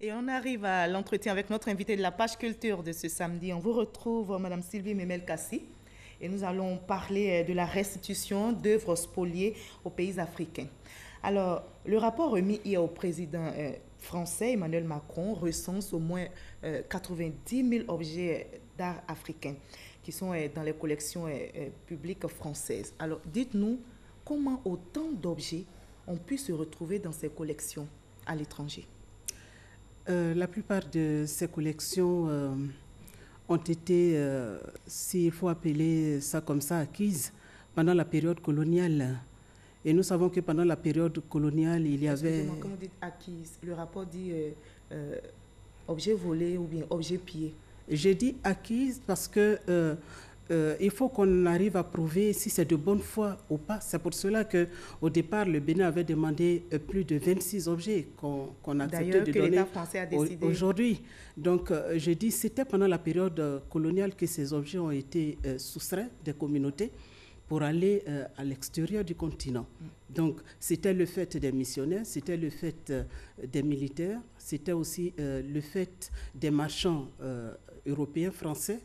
Et on arrive à l'entretien avec notre invité de la page culture de ce samedi. On vous retrouve, Madame Sylvie Memel-Kassi, et nous allons parler de la restitution d'œuvres spoliées aux pays africains. Alors, le rapport remis hier au président français Emmanuel Macron recense au moins 90 000 objets d'art africains qui sont dans les collections publiques françaises. Alors, dites-nous, comment autant d'objets ont pu se retrouver dans ces collections à l'étranger? La plupart de ces collections ont été, s'il faut appeler ça comme ça, acquises pendant la période coloniale. Et nous savons que pendant la période coloniale, il y avait... Quand vous dites acquises, le rapport dit objet volé ou bien objet pillé. J'ai dit acquises parce que il faut qu'on arrive à prouver si c'est de bonne foi ou pas. C'est pour cela qu'au départ, le Bénin avait demandé plus de 26 objets qu'on a accepté de donner l'État français a décidé aujourd'hui. Donc, j'ai dit c'était pendant la période coloniale que ces objets ont été soustraits des communautés pour aller à l'extérieur du continent. Donc, c'était le fait des missionnaires, c'était le fait des militaires, c'était aussi le fait des marchands européens, français.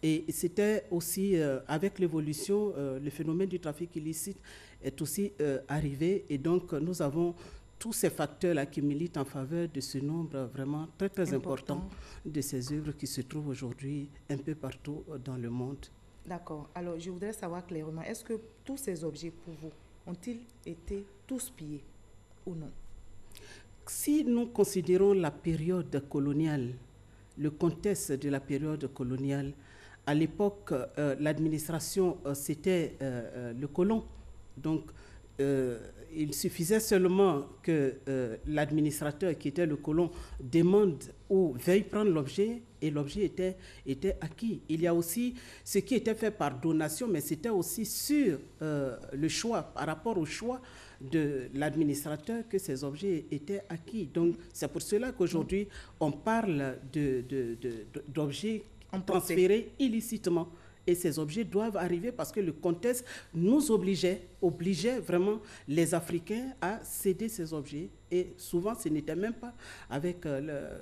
Et c'était aussi, avec l'évolution, le phénomène du trafic illicite est aussi arrivé. Et donc, nous avons tous ces facteurs-là qui militent en faveur de ce nombre vraiment très, très important de ces œuvres qui se trouvent aujourd'hui un peu partout dans le monde. D'accord. Alors, je voudrais savoir clairement, est-ce que tous ces objets, pour vous, ont-ils été tous pillés ou non? Si nous considérons la période coloniale, le contexte de la période coloniale, à l'époque, l'administration, c'était le colon. Donc, il suffisait seulement que l'administrateur, qui était le colon, demande ou veuille prendre l'objet et l'objet était acquis. Il y a aussi ce qui était fait par donation, mais c'était aussi sur le choix, par rapport au choix de l'administrateur que ces objets étaient acquis. Donc, c'est pour cela qu'aujourd'hui, on parle d'objets transférés illicitement. Et ces objets doivent arriver parce que le contexte nous obligeait vraiment les Africains à céder ces objets. Et souvent, ce n'était même pas avec leur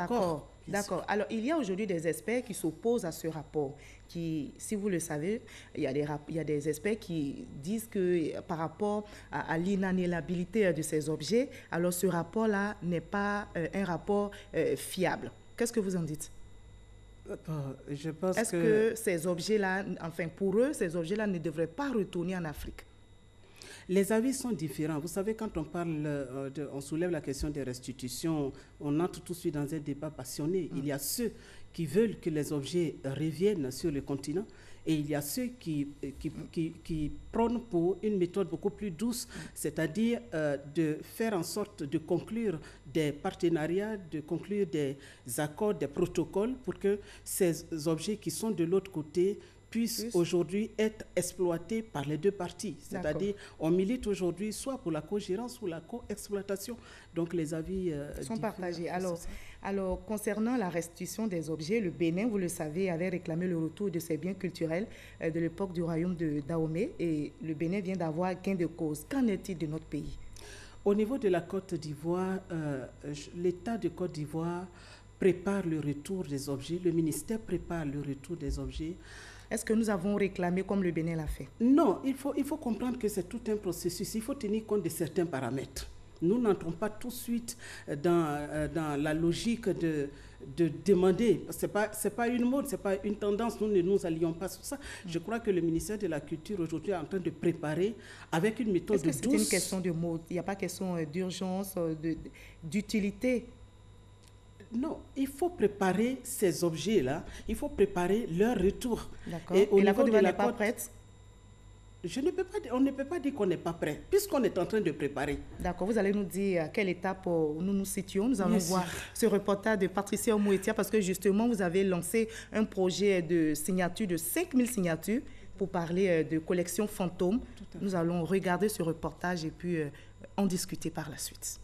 accord. D'accord. Alors, il y a aujourd'hui des experts qui s'opposent à ce rapport. Qui, si vous le savez, il y a des experts qui disent que par rapport à l'inaliénabilité de ces objets, alors ce rapport-là n'est pas un rapport fiable. Qu'est-ce que vous en dites? Je pense Est-ce que ces objets-là, enfin pour eux, ces objets-là ne devraient pas retourner en Afrique? Les avis sont différents. Vous savez, quand on parle, on soulève la question des restitutions, on entre tout de suite dans un débat passionné. Il y a ceux qui veulent que les objets reviennent sur le continent et il y a ceux qui prônent pour une méthode beaucoup plus douce, c'est-à-dire de faire en sorte de conclure des partenariats, de conclure des accords, des protocoles pour que ces objets qui sont de l'autre côté puissent aujourd'hui être exploités par les deux parties. C'est-à-dire, on milite aujourd'hui soit pour la co-gérance ou la co-exploitation. Donc, les avis sont partagés. Alors, concernant la restitution des objets, le Bénin, vous le savez, avait réclamé le retour de ses biens culturels de l'époque du royaume de Dahomey et le Bénin vient d'avoir gain de cause. Qu'en est-il de notre pays? Au niveau de la Côte d'Ivoire, l'État de Côte d'Ivoire prépare le retour des objets, le ministère prépare le retour des objets. Est-ce que nous avons réclamé comme le Bénin l'a fait? Non, il faut comprendre que c'est tout un processus. Il faut tenir compte de certains paramètres. Nous n'entrons pas tout de suite dans la logique de demander. Ce n'est pas une mode, ce n'est pas une tendance. Nous ne nous allions pas sur ça. Je crois que le ministère de la Culture aujourd'hui est en train de préparer avec une méthode douce. Est-ce que c'est une question de mode? Il n'y a pas question d'urgence, d'utilité? Non, il faut préparer ces objets-là, il faut préparer leur retour. D'accord. Et la Côte d'Ivoire n'est pas prête? On ne peut pas dire qu'on n'est pas prêt, puisqu'on est en train de préparer. D'accord, vous allez nous dire à quelle étape nous nous situons. Nous allons voir ce reportage de Patricia Omouetia parce que justement, vous avez lancé un projet de signature de 5000 signatures pour parler de collection fantôme. Nous allons regarder ce reportage et puis en discuter par la suite.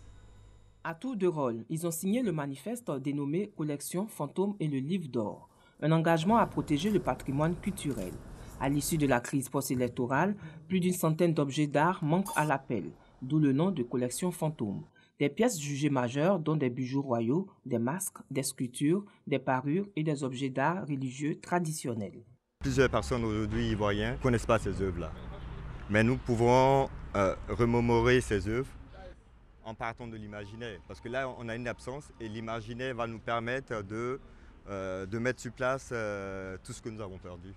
À tour de rôle, ils ont signé le manifeste dénommé Collection Fantôme et le Livre d'Or, un engagement à protéger le patrimoine culturel. À l'issue de la crise post-électorale, plus d'une centaine d'objets d'art manquent à l'appel, d'où le nom de Collection Fantôme. Des pièces jugées majeures, dont des bijoux royaux, des masques, des sculptures, des parures et des objets d'art religieux traditionnels. Plusieurs personnes aujourd'hui ivoiriennes ne connaissent pas ces œuvres-là. Mais nous pouvons remémorer ces œuvres en partant de l'imaginaire. Parce que là, on a une absence et l'imaginaire va nous permettre de mettre sur place tout ce que nous avons perdu.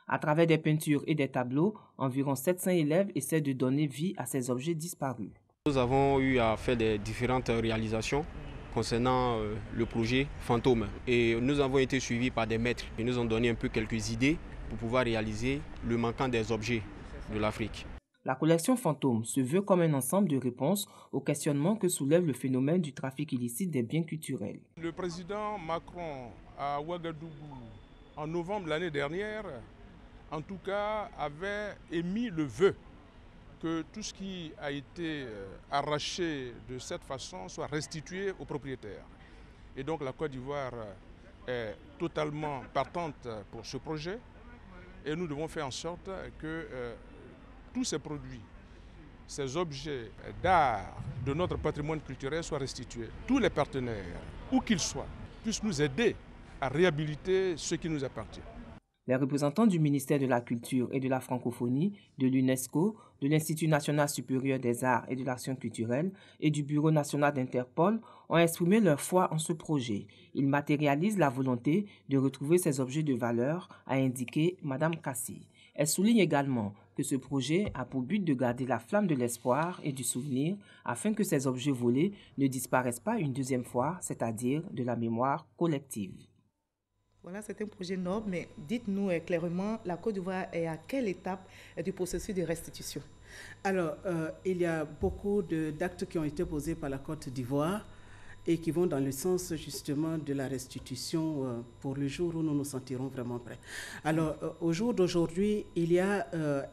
À travers des peintures et des tableaux, environ 700 élèves essaient de donner vie à ces objets disparus. Nous avons eu à faire des différentes réalisations concernant le projet Fantôme. Et nous avons été suivis par des maîtres qui nous ont donné un peu quelques idées pour pouvoir réaliser le manquant des objets de l'Afrique. La collection Fantôme se veut comme un ensemble de réponses aux questionnements que soulève le phénomène du trafic illicite des biens culturels. Le président Macron à Ouagadougou, en novembre l'année dernière, en tout cas, avait émis le vœu que tout ce qui a été arraché de cette façon soit restitué aux propriétaires. Et donc la Côte d'Ivoire est totalement partante pour ce projet et nous devons faire en sorte que tous ces produits, ces objets d'art de notre patrimoine culturel soient restitués. Tous les partenaires, où qu'ils soient, puissent nous aider à réhabiliter ce qui nous appartient. Les représentants du ministère de la Culture et de la Francophonie, de l'UNESCO, de l'Institut national supérieur des arts et de l'action culturelle et du Bureau national d'Interpol ont exprimé leur foi en ce projet. Ils matérialisent la volonté de retrouver ces objets de valeur, a indiqué Mme Kassi. Elle souligne également que ce projet a pour but de garder la flamme de l'espoir et du souvenir afin que ces objets volés ne disparaissent pas une deuxième fois, c'est-à-dire de la mémoire collective. Voilà, c'est un projet noble, mais dites-nous clairement, la Côte d'Ivoire est à quelle étape du processus de restitution? Alors, il y a beaucoup d'actes qui ont été posés par la Côte d'Ivoire et qui vont dans le sens justement de la restitution pour le jour où nous nous sentirons vraiment prêts. Alors, au jour d'aujourd'hui, il y a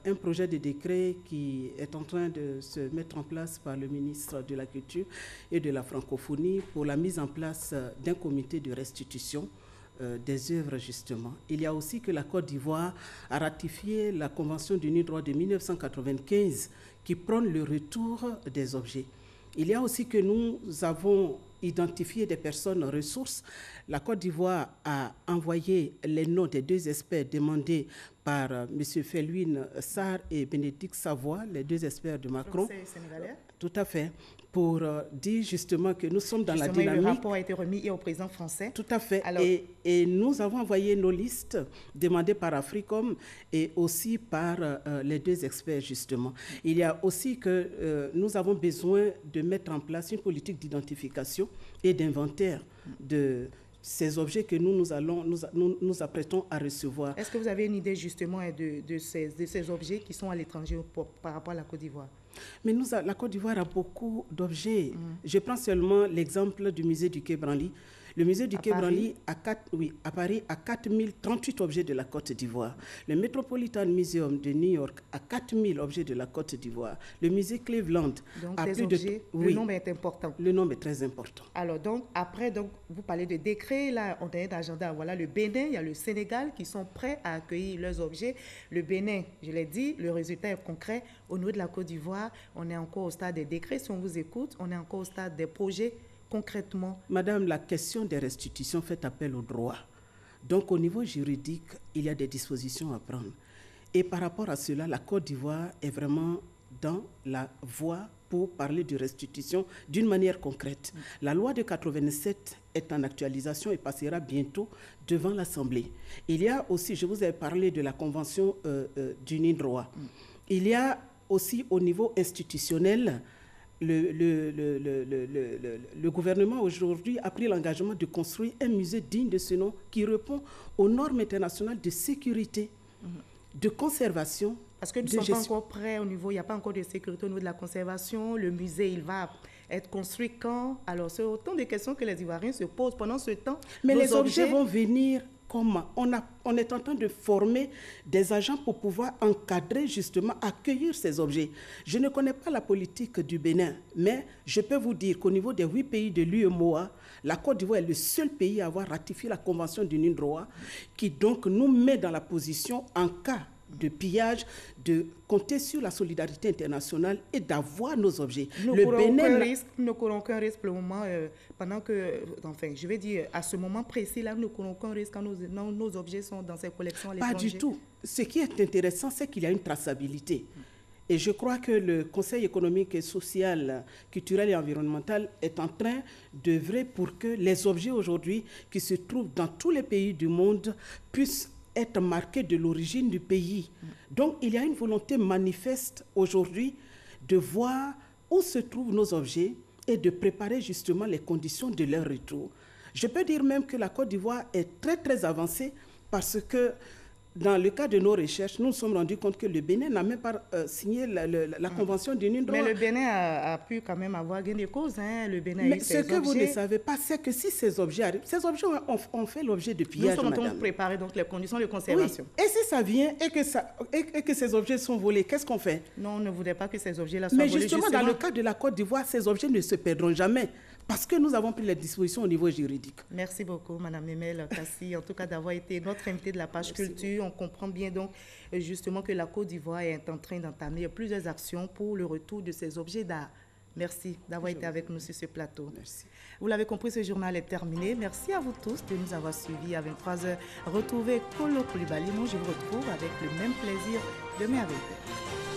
un projet de décret qui est en train de se mettre en place par le ministre de la Culture et de la Francophonie pour la mise en place d'un comité de restitution des œuvres justement. Il y a aussi que la Côte d'Ivoire a ratifié la Convention du droit de 1995 qui prône le retour des objets. Il y a aussi que nous avons identifié des personnes ressources. La Côte d'Ivoire a envoyé les noms des deux experts demandés par M. Felwine Sarr et Bénédicte Savoie, les deux experts de Macron. C'est sénégalais? Tout à fait. Pour dire justement que nous sommes dans la dynamique. Le rapport a été remis au président français. Tout à fait. Alors, et nous avons envoyé nos listes demandées par Africom et aussi par les deux experts justement. Il y a aussi que nous avons besoin de mettre en place une politique d'identification et d'inventaire de ces objets que nous apprêtons à recevoir. Est-ce que vous avez une idée justement de ces objets qui sont à l'étranger par rapport à la Côte d'Ivoire? Mais la Côte d'Ivoire a beaucoup d'objets. Je prends seulement l'exemple du musée du Quai Branly. Le musée du Quai Branly à Paris a 4038 objets de la Côte d'Ivoire. Le Metropolitan Museum de New York a 4000 objets de la Côte d'Ivoire. Le musée Cleveland a plus de... Le nombre est important. Le nombre est très important. Alors donc, après, vous parlez de décret, là, on est d'agenda. Voilà, le Bénin, il y a le Sénégal qui sont prêts à accueillir leurs objets. Le Bénin, je l'ai dit, le résultat est concret. Au niveau de la Côte d'Ivoire, on est encore au stade des décrets. Si on vous écoute, on est encore au stade des projets. Concrètement, Madame, la question des restitutions fait appel au droit. Donc, au niveau juridique, il y a des dispositions à prendre. Et par rapport à cela, la Côte d'Ivoire est vraiment dans la voie pour parler de restitution d'une manière concrète. La loi de 87 est en actualisation et passera bientôt devant l'Assemblée. Il y a aussi, je vous ai parlé de la Convention du NIDROIT. Il y a aussi au niveau institutionnel, le gouvernement aujourd'hui a pris l'engagement de construire un musée digne de ce nom qui répond aux normes internationales de sécurité, de conservation. Parce que nous ne sommes pas encore prêts au niveau, il n'y a pas encore de sécurité au niveau de la conservation. Le musée, il va être construit quand? Alors, c'est autant de questions que les Ivoiriens se posent pendant ce temps. Mais les objets vont venir comment? On est en train de former des agents pour pouvoir encadrer, justement, accueillir ces objets. Je ne connais pas la politique du Bénin, mais je peux vous dire qu'au niveau des 8 pays de l'UEMOA, la Côte d'Ivoire est le seul pays à avoir ratifié la Convention du NIDROIT, qui donc nous met dans la position, en cas de pillage, de compter sur la solidarité internationale et d'avoir nos objets. Nous ne courons aucun risque pour le moment, pendant que, enfin, je vais dire, à ce moment précis, là, nous ne courons aucun risque quand nos objets sont dans ces collections à l'étranger. Pas du tout. Ce qui est intéressant, c'est qu'il y a une traçabilité. Et je crois que le Conseil économique et social, culturel et environnemental est en train d'œuvrer pour que les objets aujourd'hui qui se trouvent dans tous les pays du monde puissent être marqués de l'origine du pays. Donc, il y a une volonté manifeste aujourd'hui de voir où se trouvent nos objets et de préparer justement les conditions de leur retour. Je peux dire même que la Côte d'Ivoire est très, très avancée parce que dans le cas de nos recherches, nous nous sommes rendus compte que le Bénin n'a même pas signé la convention du NUNDROA. Mais le Bénin a pu quand même avoir gain de cause. Hein. Le Bénin Mais ce que vous ne savez pas, c'est que si ces objets arrivent, ces objets ont fait l'objet de pillage, nous sommes en train de préparer donc les conditions de conservation. Oui. Et si ça vient et que ces objets sont volés, qu'est-ce qu'on fait? Non, on ne voudrait pas que ces objets-là soient volés. Mais justement, dans le cas de la Côte d'Ivoire, ces objets ne se perdront jamais. Parce que nous avons pris les dispositions au niveau juridique. Merci beaucoup, Mme Memel Kassi, en tout cas d'avoir été notre invitée de la page culture. On comprend bien donc justement que la Côte d'Ivoire est en train d'entamer plusieurs actions pour le retour de ces objets d'art. Merci d'avoir été avec nous sur ce plateau. Merci. Vous l'avez compris, ce journal est terminé. Merci à vous tous de nous avoir suivis à 23h. Retrouvez Kolo Koulibaly. Moi, je vous retrouve avec le même plaisir demain à 20h.